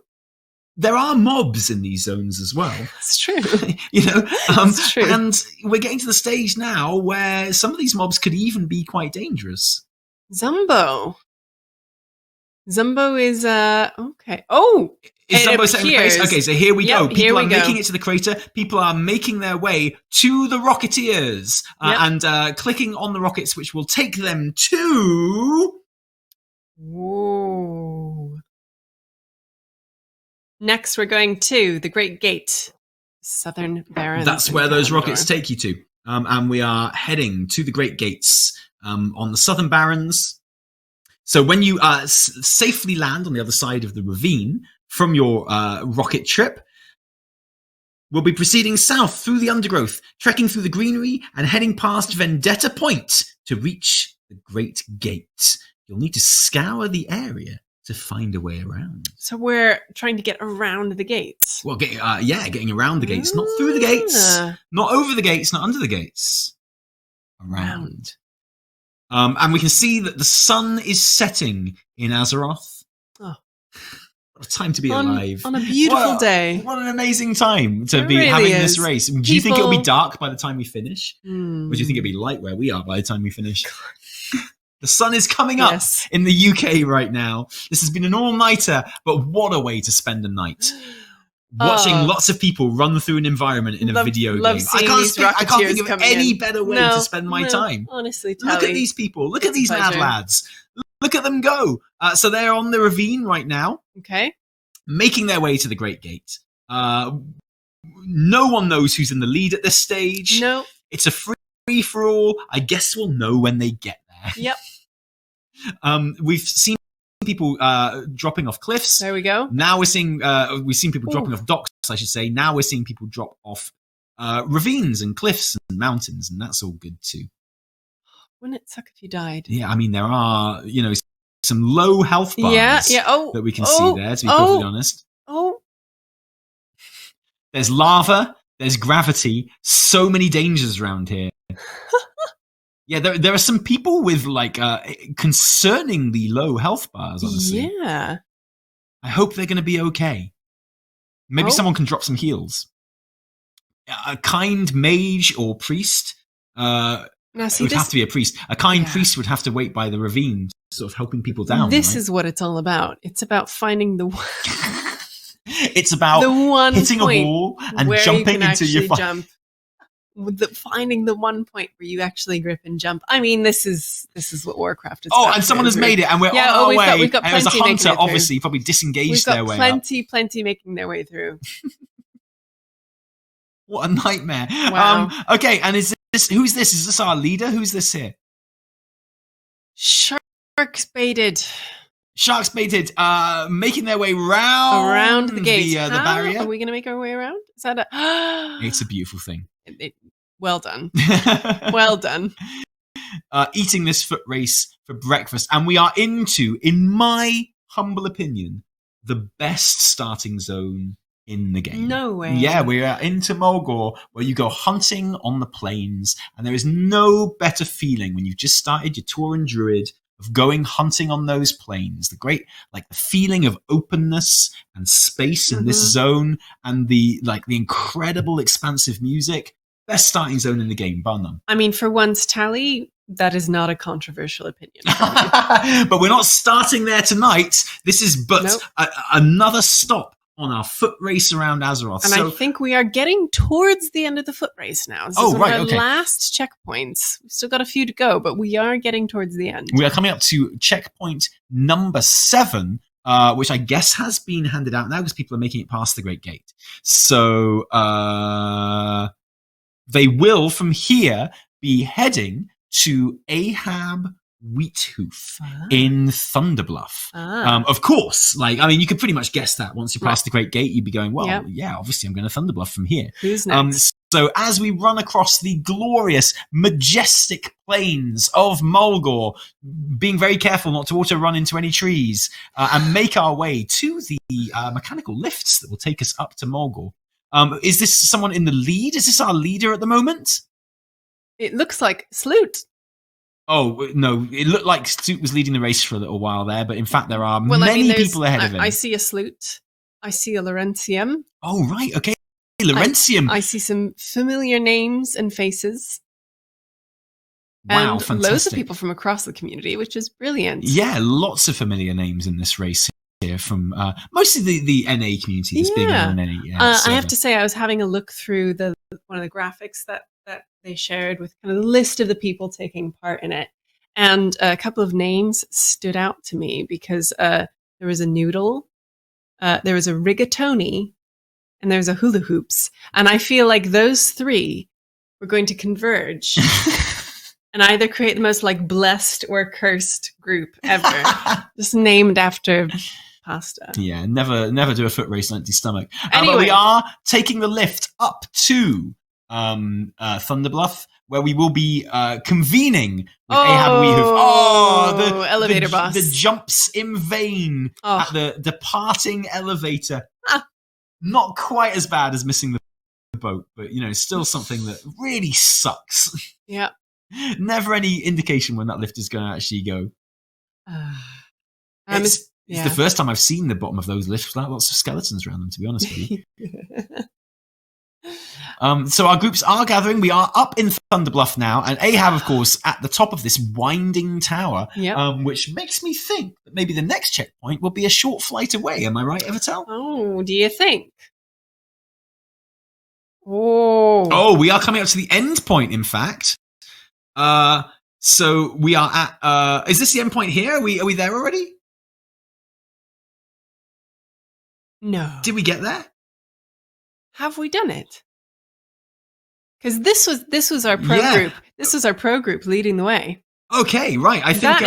there are mobs in these zones as well. It's true. It's true. And we're getting to the stage now where some of these mobs could even be quite dangerous. Zumbo is okay. Oh, is Zumbo set in place? Okay, so here we go. People are making it to the crater. People are making their way to the Rocketeers and clicking on the rockets, which will take them to. Whoa. Next, we're going to the Great Gate, Southern Barrens. That's where those rockets take you to. And we are heading to the Great Gates on the Southern Barrens. So when you safely land on the other side of the ravine from your rocket trip, we'll be proceeding south through the undergrowth, trekking through the greenery, and heading past Vendetta Point to reach the Great Gate. You'll need to scour the area to find a way around. So we're trying to get around the gates. Well, getting around the gates, not through the gates, not over the gates, not under the gates. Around. And we can see that the sun is setting in Azeroth. Oh. What a time to be alive. On a beautiful day. What an amazing time to be having this race. Do you think it'll be dark by the time we finish? Or do you think it'll be light where we are by the time we finish? The sun is coming up in the UK right now. This has been an all-nighter, but what a way to spend a night. Watching lots of people run through an environment in a video game. I can't think of any better way to spend my time. Honestly, look at these people. Look at these mad lads. Look at them go. So they're on the ravine right now. Okay. Making their way to the Great Gate. No one knows who's in the lead at this stage. No. It's a free-for-all. I guess we'll know when they get there. Yep. We've seen people dropping off cliffs. There we go. Now we've seen people dropping off docks, I should say. Now we're seeing people drop off ravines and cliffs and mountains, and that's all good too. Wouldn't it suck if you died? Yeah, I mean, there are, some low health bars that we can see there, to be perfectly honest. There's lava, there's gravity, so many dangers around here. Yeah, there are some people with like concerningly low health bars, honestly. Yeah. I hope they're going to be okay. Maybe someone can drop some heals. A kind mage or priest. It would have to be a priest. A kind priest would have to wait by the ravine, sort of helping people down. This is what it's all about. It's about finding the one. It's about the one hitting a wall and jumping into your jump. Finding the one point where you actually grip and jump. I mean, this is what Warcraft is. And someone has made it, and we're on our way. We've got plenty. And it was a hunter, obviously, probably disengaged their way. Plenty making their way through. What a nightmare! Wow. Okay, and is this who's this? Is this our leader? Who's this here? Sharks baited, making their way around the gate. The barrier. Are we going to make our way around? Is that It's a beautiful thing. Well done. Well done. Eating this foot race for breakfast. And we are into, in my humble opinion, the best starting zone in the game. No way. Yeah, we are into Mulgore, where you go hunting on the plains. And there is no better feeling when you've just started your Tauren Druid of going hunting on those plains. The great, like the feeling of openness and space in this zone, and the incredible expansive music. Best starting zone in the game, bar none. I mean, for once, Tally, that is not a controversial opinion. But we're not starting there tonight. This is another stop on our foot race around Azeroth. And I think we are getting towards the end of the foot race now. This is one of our last checkpoints. We've still got a few to go, but we are getting towards the end. We are coming up to checkpoint number 7, which I guess has been handed out now because people are making it past the Great Gate. So they will, from here, be heading to Ahab Wheathoof in Thunderbluff. Of course, you could pretty much guess that once you pass the Great Gate, you'd be going, obviously I'm going to Thunderbluff from here. Who's next? So as we run across the glorious, majestic plains of Mulgore, being very careful not to auto-run into any trees, and make our way to the mechanical lifts that will take us up to Mulgore. Is this someone in the lead? Is this our leader at the moment? It looks like Sloot. Oh, no, it looked like Sloot was leading the race for a little while there, but in fact there are many people ahead of him. I see a Sloot. I see a Laurentium. Oh, right, okay. Laurentium. I see some familiar names and faces. Wow, and fantastic. Loads of people from across the community, which is brilliant. Yeah, lots of familiar names in this race here from mostly the NA community that's being on NA. I have to say, I was having a look through one of the graphics that they shared with kind of the list of the people taking part in it. And a couple of names stood out to me because there was a Noodle, there was a Rigatoni, and there's a Hula Hoops. And I feel like those three were going to converge and either create the most blessed or cursed group ever. Just named after pasta. Yeah, never do a foot race on empty stomach. Anyway. But we are taking the lift up to Thunderbluff, where we will be convening with Ahab Wheathoof. Oh, the elevator boss. The jumps in vain at the departing elevator. Not quite as bad as missing the boat, but still something that really sucks. Yeah. Never any indication when that lift is going to actually go. It's the first time I've seen the bottom of those lifts without lots of skeletons around them, to be honest with you. So our groups are gathering. We are up in Thunderbluff now, and Ahab, of course, at the top of this winding tower, which makes me think that maybe the next checkpoint will be a short flight away. Am I right, Evertel? Oh, do you think? Oh, we are coming up to the end point, in fact. So we are at... is this the end point here? Are we there already? No. Did we get there? Have we done it? Because this was our pro group. This was our pro group leading the way. Okay, right. I think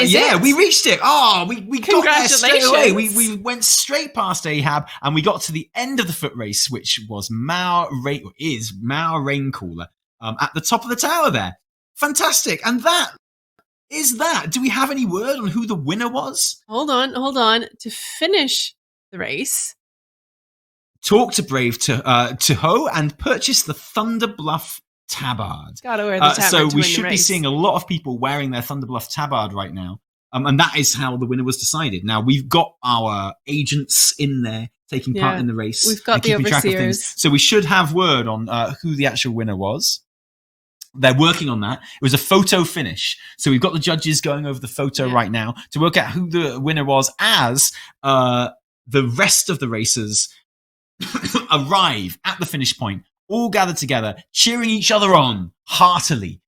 we reached it. Oh, we got there straight away. We went straight past Ahab, and we got to the end of the foot race, which was Mao Raincooler at the top of the tower there. Fantastic. And that is that. Do we have any word on who the winner was? Hold on. To finish the race, talk to Brave Toho and purchase the Thunderbluff tabard. Gotta wear the tabard. So we should be seeing a lot of people wearing their Thunderbluff tabard right now. And that is how the winner was decided. Now, we've got our agents in there taking part in the race. We've got the overseers. So we should have word on who the actual winner was. They're working on that. It was a photo finish. So we've got the judges going over the photo right now to work out who the winner was as the rest of the racers arrive at the finish point, all gathered together, cheering each other on heartily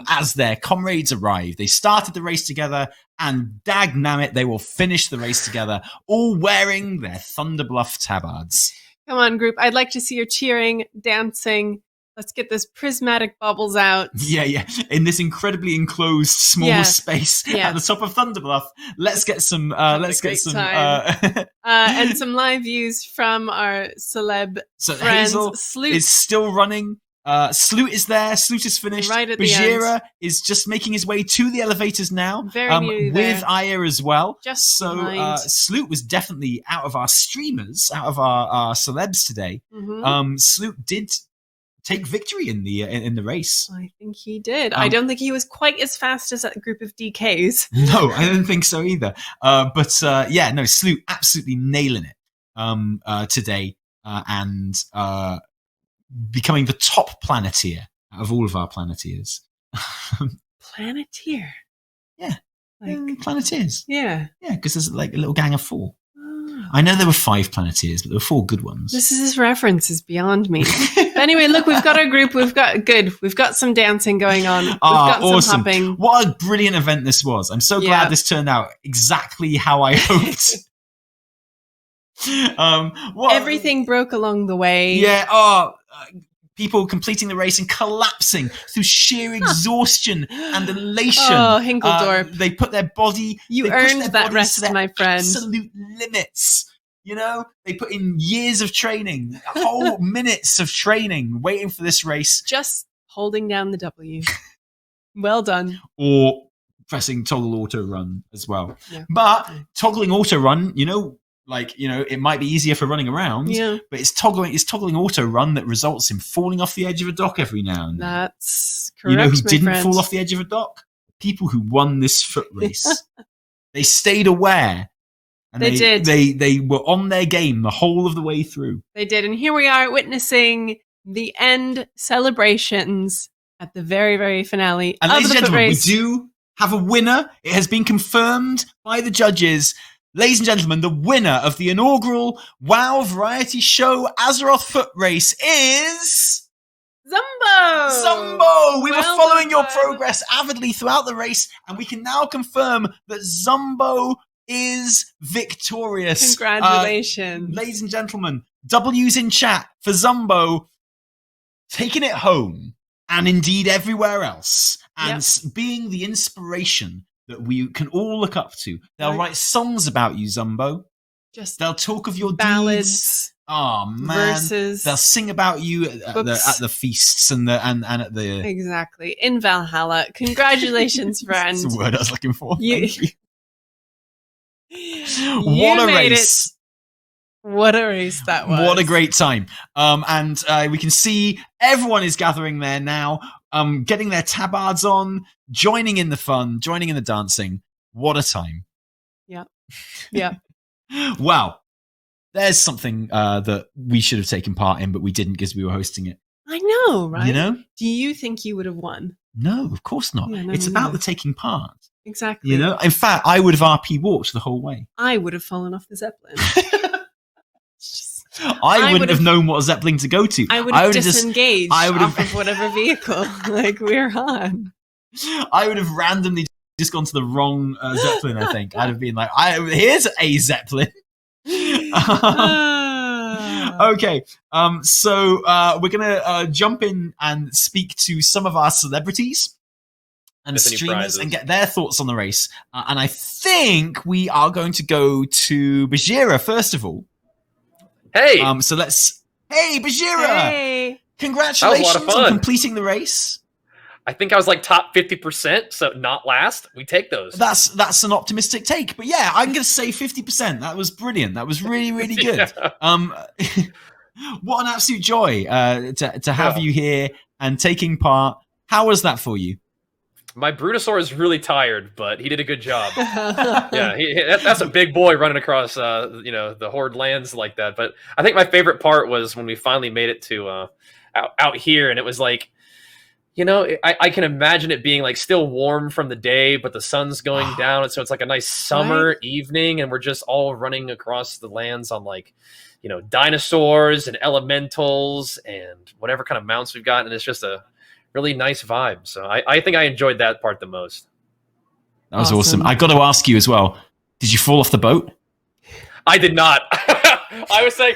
as their comrades arrive. They started the race together, and dagnammit, they will finish the race together, all wearing their Thunderbluff tabards. Come on, group. I'd like to see your cheering, dancing. Let's get this prismatic bubbles out. Yeah. In this incredibly enclosed small space at the top of Thunderbluff. Let's get some and some live views from our celeb friends. Hazel Sloot is still running. Sloot is there. Sloot is finished. Right at the Bajira end. Is just making his way to the elevators now. Very new with Aya as well. Just so Sloot was definitely out of our streamers, out of our celebs today. Mm-hmm. Sloot did take victory in the race. I think he did. I don't think he was quite as fast as that group of DKs. No, I don't think so either. Sloot absolutely nailing it today and becoming the top planeteer out of all of our planeteers. Planeteer? Yeah. Planeteers. Yeah. Yeah, because there's like a little gang of 4. I know there were 5 planeteers, but there were 4 good ones. This reference is beyond me. But anyway, look, we've got our group. We've got some dancing going on. We've got awesome. some hopping. What a brilliant event this was. I'm so glad this turned out exactly how I hoped. Everything broke along the way. Yeah. People completing the race and collapsing through sheer exhaustion and elation. Oh, Hinkledorp. They put their body... You earned that rest, my friend. Absolute limits. You know? They put in years of training, whole minutes of training, waiting for this race. Just holding down the W. Well done. Or pressing toggle auto run as well. Yeah. But toggling auto run, it might be easier for running around, but it's toggling auto run that results in falling off the edge of a dock every now and then. That's correct. You know who didn't fall off the edge of a dock? People who won this foot race. They stayed aware. And they did. They were on their game the whole of the way through. They did. And here we are witnessing the end celebrations at the very, very finale and of ladies the and foot gentlemen, race. we do have a winner. It has been confirmed by the judges. Ladies and gentlemen, the winner of the inaugural WoW Variety Show Azeroth Foot Race is... Zumbo! We were following your progress avidly throughout the race, and we can now confirm that Zumbo is victorious. Congratulations. Ladies and gentlemen, W's in chat for Zumbo taking it home, and indeed everywhere else, and being the inspiration that we can all look up to. They'll write songs about you, Zumbo. They'll talk of your ballads, deeds. Oh man, verses. They'll sing about you at the feasts and at the exactly in Valhalla. Congratulations, friend. That's the word I was looking for. You what a race! What a race that was! What a great time! And we can see everyone is gathering there now. Getting their tabards on, joining in the fun, joining in the dancing. What a time. Yeah. Wow. There's something that we should have taken part in, but we didn't because we were hosting it. I know, right? You know? Do you think you would have won? No, of course not. Yeah, it's about the taking part. Exactly. You know? In fact, I would have RP walked the whole way. I would have fallen off the zeppelin. I wouldn't have known what zeppelin to go to. I would have disengaged off of whatever vehicle we're on. I would have randomly just gone to the wrong zeppelin, I think. I'd have been like, here's a zeppelin. Okay, so we're going to jump in and speak to some of our celebrities and streamers and get their thoughts on the race. And I think we are going to go to Bajira first of all. Hey! Hey, Bajira! Hey! Congratulations on completing the race. I think I was like top 50%, so not last. We take those. That's an optimistic take, but yeah, I'm going to say 50%. That was brilliant. That was really, really good. What an absolute joy to have you here and taking part. How was that for you? My Brutosaur is really tired, but he did a good job. Yeah, that's a big boy running across, the Horde lands like that. But I think my favorite part was when we finally made it to out here, and it was like, I can imagine it being like still warm from the day, but the sun's going down, and so it's like a nice summer evening, and we're just all running across the lands on like, dinosaurs and elementals and whatever kind of mounts we've got, and it's just a really nice vibe. So I think I enjoyed that part the most. That was awesome. I got to ask you as well. Did you fall off the boat? I did not. I was saying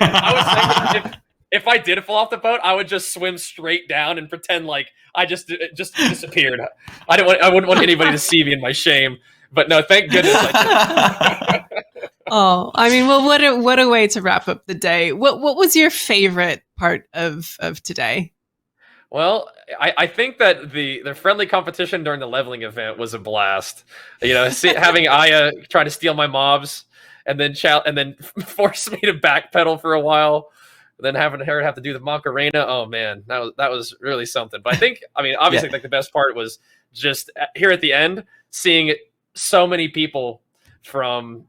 if I did fall off the boat, I would just swim straight down and pretend like I just disappeared. I wouldn't want anybody to see me in my shame. But no, thank goodness I did. Oh, I mean, well, what a way to wrap up the day. What was your favorite part of today? Well, I think that the friendly competition during the leveling event was a blast. Having Aya try to steal my mobs and then force me to backpedal for a while, and then having her have to do the Macarena. Oh man, that was really something. But obviously, like the best part was just here at the end, seeing so many people from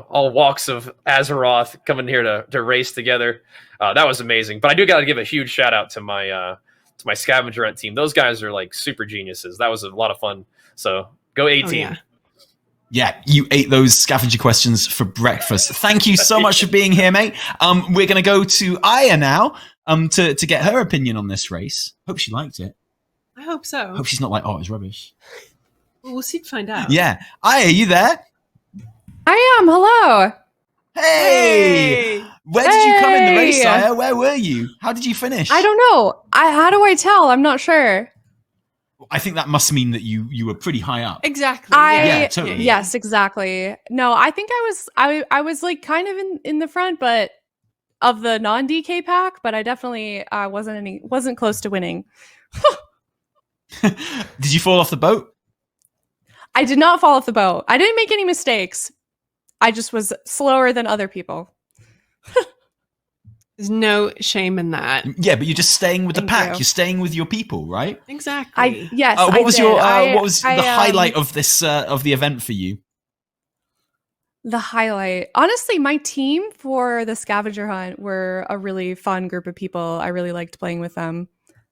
all walks of Azeroth coming here to race together. That was amazing. But I do got to give a huge shout out to my scavenger hunt team. Those guys are like super geniuses. That was a lot of fun. So go A team. Yeah, you ate those scavenger questions for breakfast. Thank you so much for being here, mate. We're going to go to Aya now to get her opinion on this race. Hope she liked it. I hope so. Hope she's not like, it's rubbish. Well, we'll see to find out. Yeah. Aya, are you there? I am. Hello. Hey! Where did you come in the race, Aya? Where were you? How did you finish? I don't know. How do I tell? I'm not sure. I think that must mean that you were pretty high up. Exactly. Yeah, totally. Yes, exactly. No, I think I was like kind of in the front, but of the non-DK pack, but I definitely wasn't close to winning. Did you fall off the boat? I did not fall off the boat. I didn't make any mistakes. I just was slower than other people. There's no shame in that. Yeah, but you're just staying with the Thank pack. you. You're staying with your people, right? Exactly. What was the highlight of this of the event for you? The highlight, honestly, my team for the scavenger hunt were a really fun group of people. I really liked playing with them.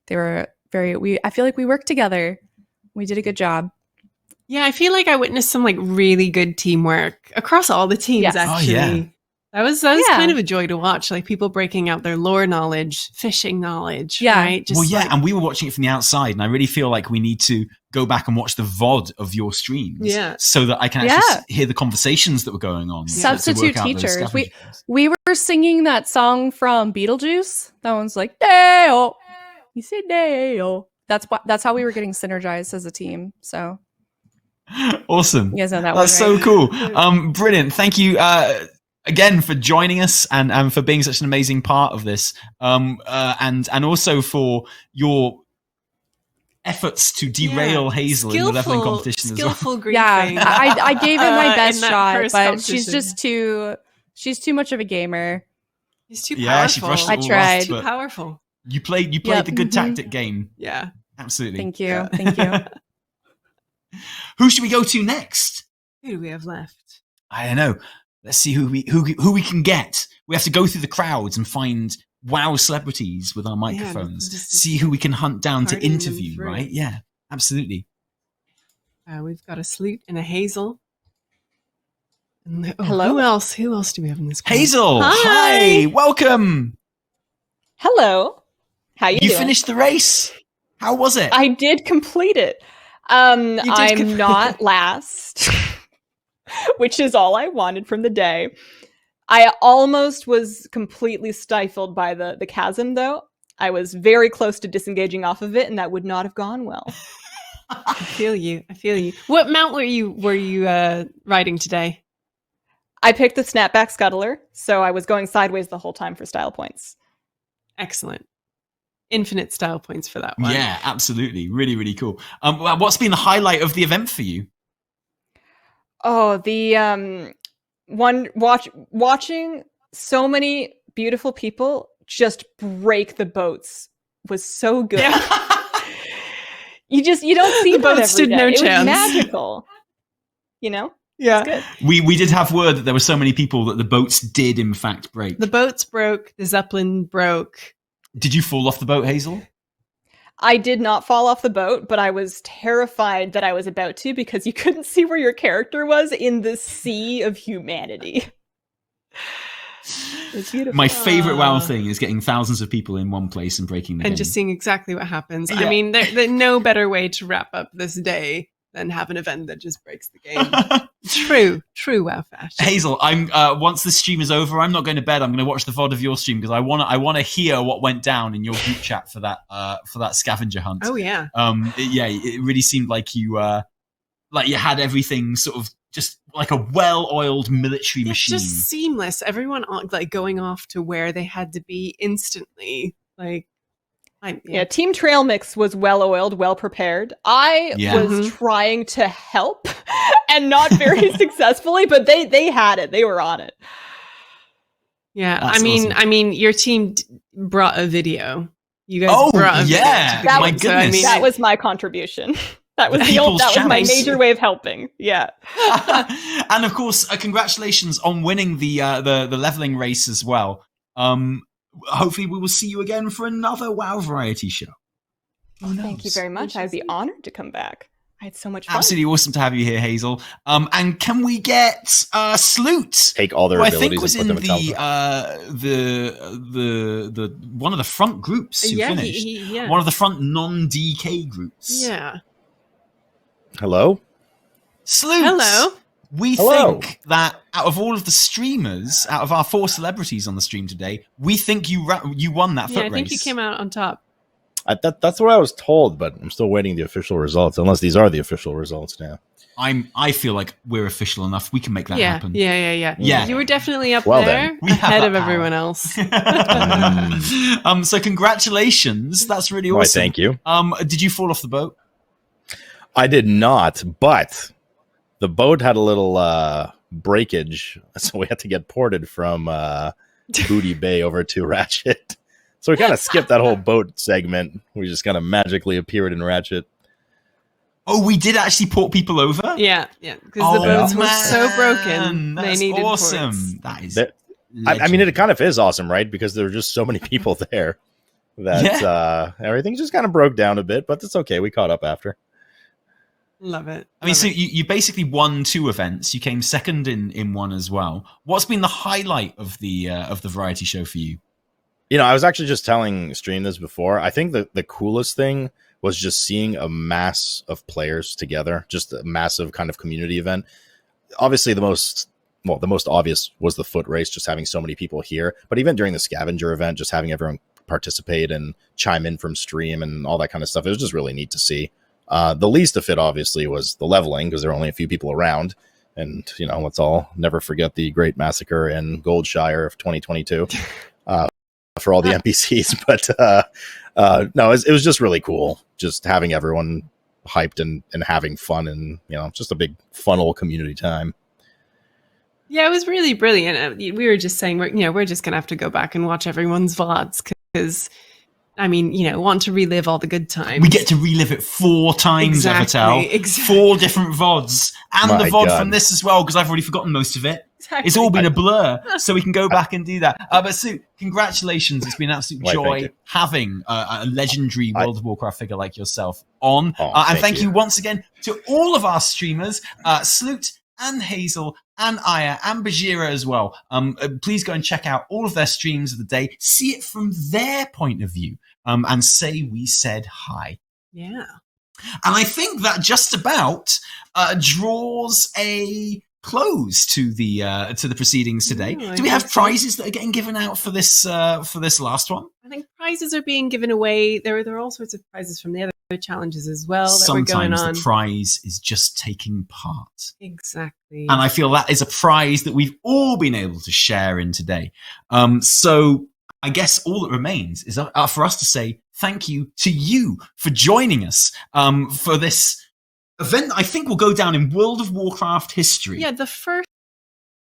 They were I feel like we worked together. We did a good job. Yeah, I feel like I witnessed some like really good teamwork across all the teams. Yes. Actually, Oh, yeah. that was kind of a joy to watch. Like people breaking out their lore knowledge, fishing knowledge. Yeah. Right? And we were watching it from the outside, and I really feel like we need to go back and watch the VOD of your streams, so that I can actually hear the conversations that were going on. Substitute teachers. We were singing that song from Beetlejuice. That one's like Deo. You said Deo. That's how we were getting synergized as a team. So. Awesome. You guys know that That's one, right? so cool. Brilliant. Thank you again for joining us and for being such an amazing part of this. And also for your efforts to derail Hazel in the leveling competition as well. Griefing. Yeah, I gave it my best shot, but she's too much of a gamer. She's too powerful. Yeah, she brushed it all I tried. off, too powerful. You played the good tactic game. Yeah. Absolutely. Thank you. Thank you. Who should we go to next? Who do we have left? I don't know. Let's see who we can get. We have to go through the crowds and find WoW celebrities with our microphones. See who we can hunt down to interview, right? Yeah, absolutely. We've got a Sloot and a Hazel. And Hello? Who else do we have in this group? Hazel, hi, welcome. Hello. How you doing? You finished the race. How was it? I did complete it. I'm not last, which is all I wanted from the day. I almost was completely stifled by the chasm, though. I was very close to disengaging off of it, and that would not have gone well. I feel you. What mount were you riding today? I picked the snapback scuttler, so I was going sideways the whole time for style points. Excellent. Infinite style points for that one. Yeah, absolutely. Really, really cool. What's been the highlight of the event for you? Oh, the watching so many beautiful people just break the boats was so good. You don't see The that boat every stood day. no It chance. was magical. You know? Yeah. It's good. We did have word that there were so many people that the boats did in fact break. The boats broke. The zeppelin broke. Did you fall off the boat, Hazel? I did not fall off the boat, but I was terrified that I was about to because you couldn't see where your character was in the sea of humanity. It's beautiful. My favorite WoW thing is getting thousands of people in one place and breaking the game. And just seeing exactly what happens. Yeah. I mean, there's no better way to wrap up this day than have an event that just breaks the game. True WoW fashion. Hazel, I'm once the stream is over, I'm not going to bed. I'm going to watch the VOD of your stream because I want to hear what went down in your group chat for that scavenger hunt. Oh yeah. It really seemed like you had everything sort of just like a well-oiled military machine. It's just seamless. Everyone like going off to where they had to be instantly. Like, Team Trail Mix was well-oiled, well-prepared. I was trying to help and not very successfully, but they had it. They were on it. Yeah, That's awesome. I mean, your team brought a video. You guys brought a video. My goodness. That was my contribution. That was my major way of helping. Yeah. And of course, congratulations on winning the leveling race as well. Hopefully we will see you again for another WoW variety show. Thank you very much. I'd be honored to come back. I had so much fun. Absolutely awesome to have you here, Hazel. And can we get Sloot? Take all their abilities I think was and put in the one of the front groups who finished. One of the front non-DK groups. Yeah. Hello? Sloot. Hello. We think that out of all of the streamers, out of our 4 celebrities on the stream today, we think you won that foot race. I think you came out on top. That's what I was told, but I'm still waiting the official results, unless these are the official results now. I feel like we're official enough. We can make that happen. Yeah. You were definitely up then. ahead of everyone else. So congratulations. That's really awesome. Why, thank you. Did you fall off the boat? I did not, but the boat had a little breakage, so we had to get ported from Booty Bay over to Ratchet. So we kind of skipped that whole boat segment. We just kind of magically appeared in Ratchet. Oh, we did actually port people over? Yeah, because the boats were so broken. That's they needed awesome. ports. That is I mean, it kind of is awesome, right? Because there were just so many people there that everything just kind of broke down a bit, but it's okay. We caught up after. Love it. I mean, so you basically won 2 events. You came second in one as well. What's been the highlight of the variety show for you? You know, I was actually just telling Stream this before. I think the coolest thing was just seeing a mass of players together, just a massive kind of community event. Obviously, the most obvious was the foot race, just having so many people here. But even during the scavenger event, just having everyone participate and chime in from stream and all that kind of stuff, it was just really neat to see. The least of it, obviously, was the leveling, because there were only a few people around. And, you know, let's all never forget the Great Massacre in Goldshire of 2022 for all the NPCs. But no, it was just really cool, just having everyone hyped and having fun, and, you know, just a big fun old community time. Yeah, it was really brilliant. We were just saying, we're just going to have to go back and watch everyone's VODs because, I mean, you know, want to relive all the good times. We get to relive it 4 times, Evertel. Exactly. 4 different VODs. And My the VOD God. from this as well, because I've already forgotten most of it. Exactly. It's all been a blur, so we can go back and do that. But Sue, congratulations. It's been an absolute joy having a legendary World of Warcraft figure like yourself on. And thank you once again to all of our streamers, Sloot and Hazel and Aya and Bajira as well. Please go and check out all of their streams of the day. See it from their point of view. And say we said hi. Yeah. And I think that just about draws a close to the proceedings today. Do we have prizes that are getting given out for this last one? I think prizes are being given away. There are all sorts of prizes from the other challenges as well that Sometimes we're going on. the prize is just taking part. Exactly. And I feel that is a prize that we've all been able to share in today. So I guess all that remains is for us to say thank you to you for joining us for this event that I think will go down in World of Warcraft history. Yeah, the first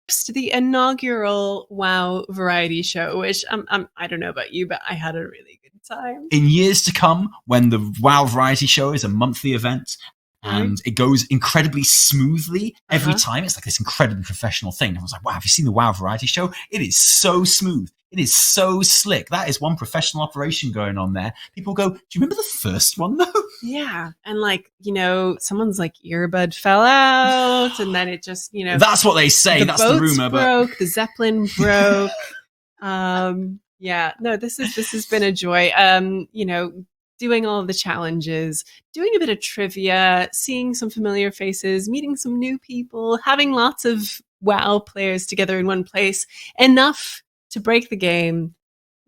to the inaugural WoW variety show, which I don't know about you, but I had a really good time. In years to come, when the WoW variety show is a monthly event, and it goes incredibly smoothly every time. It's like this incredibly professional thing. I was like, wow, have you seen the WoW variety show? It is so smooth. It is so slick. That is one professional operation going on there. People go, do you remember the first one, though? Yeah. And like, someone's like earbud fell out and then it just, That's what they say. That's the rumor. The zeppelin broke. Yeah. No, this has been a joy. Doing all of the challenges, doing a bit of trivia, seeing some familiar faces, meeting some new people, having lots of WoW players together in one place, enough to break the game.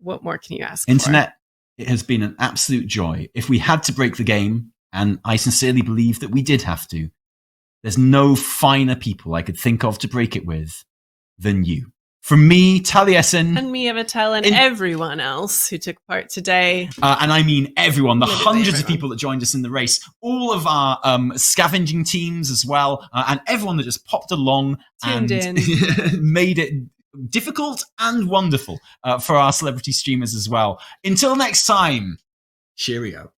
What more can you ask Internet, it has been an absolute joy. If we had to break the game, and I sincerely believe that we did have to, there's no finer people I could think of to break it with than you. From me, Taliesin. And me, Evatel, and everyone else who took part today. And I mean everyone, the hundreds of people that joined us in the race, all of our scavenging teams as well, and everyone that just popped along Tuned in. Made it difficult and wonderful for our celebrity streamers as well. Until next time, cheerio.